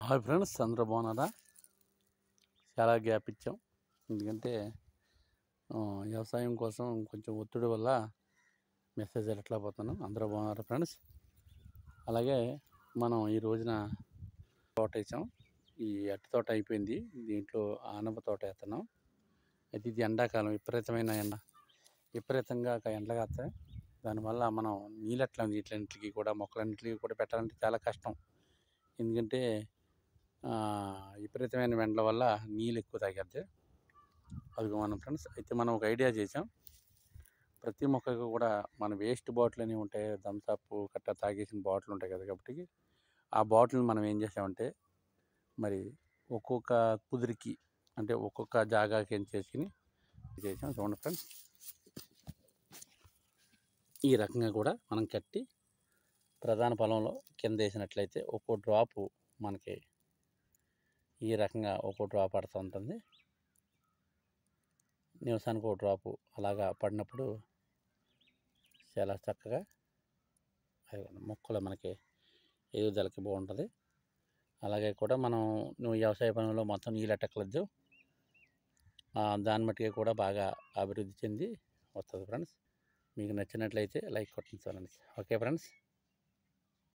Hi friends, అందరూ బాగున్నారా? చాలా గ్యాప్ ఇచ్చాం. ఎందుకంటే వ్యవసాయం కోసం కొంచెం ఒత్తిడి వల్ల మెసేజ్ ఎట్లేకపోతున్నాం. అందరూ బాగున్నారా ఫ్రెండ్స్? అలాగే మనం ఈ రోజున తోట వేసాం. ఈ అట్టి తోట అయిపోయింది. దీంట్లో ఆనప తోట వేస్తున్నాం. అయితే ఇది ఎండాకాలం, విపరీతమైన ఎండ, విపరీతంగా ఎండలు కాస్తాయి. దానివల్ల మనం నీళ్ళట్లా వీటిలన్నింటికి కూడా, మొక్కలన్నింటికి కూడా పెట్టాలంటే చాలా కష్టం. ఎందుకంటే విపరీతమైన ఎండల వల్ల నీళ్ళు ఎక్కువ తాగేద్ది. అదిగో మనం ఫ్రెండ్స్, అయితే మనం ఒక ఐడియా చేసాం. ప్రతి మొక్కకు కూడా మన వేస్ట్ బాటిల్ అనేవి ఉంటాయి, థమ్సప్ గట్టా తాగేసిన బాటిల్ ఉంటాయి కదా, కాబట్టి ఆ బాటిల్ని మనం ఏం చేసామంటే మరి ఒక్కొక్క కుదిరికి, అంటే ఒక్కొక్క జాగాకి ఏం చేసుకుని చేసాం. చూడండి ఫ్రెండ్స్, ఈ రకంగా కూడా మనం కట్టి ప్రధాన పొలంలో కింద వేసినట్లయితే ఒక్కో డ్రాపు మనకి ఈ రకంగా ఒక్కో డ్రాప్ పడుతూ ఉంటుంది. నిమిషానికి ఒక డ్రాపు అలాగా పడినప్పుడు చాలా చక్కగా మొక్కలు మనకి ఎదుగుదలకి బాగుంటుంది. అలాగే కూడా మనం వ్యవసాయ పనుల్లో మొత్తం నీళ్ళు ఎట్టక్కలేదు, దాన్ని బట్టి కూడా బాగా అభివృద్ధి చెంది వస్తుంది ఫ్రెండ్స్. మీకు నచ్చినట్లయితే లైక్ కొట్టండి. Okay friends.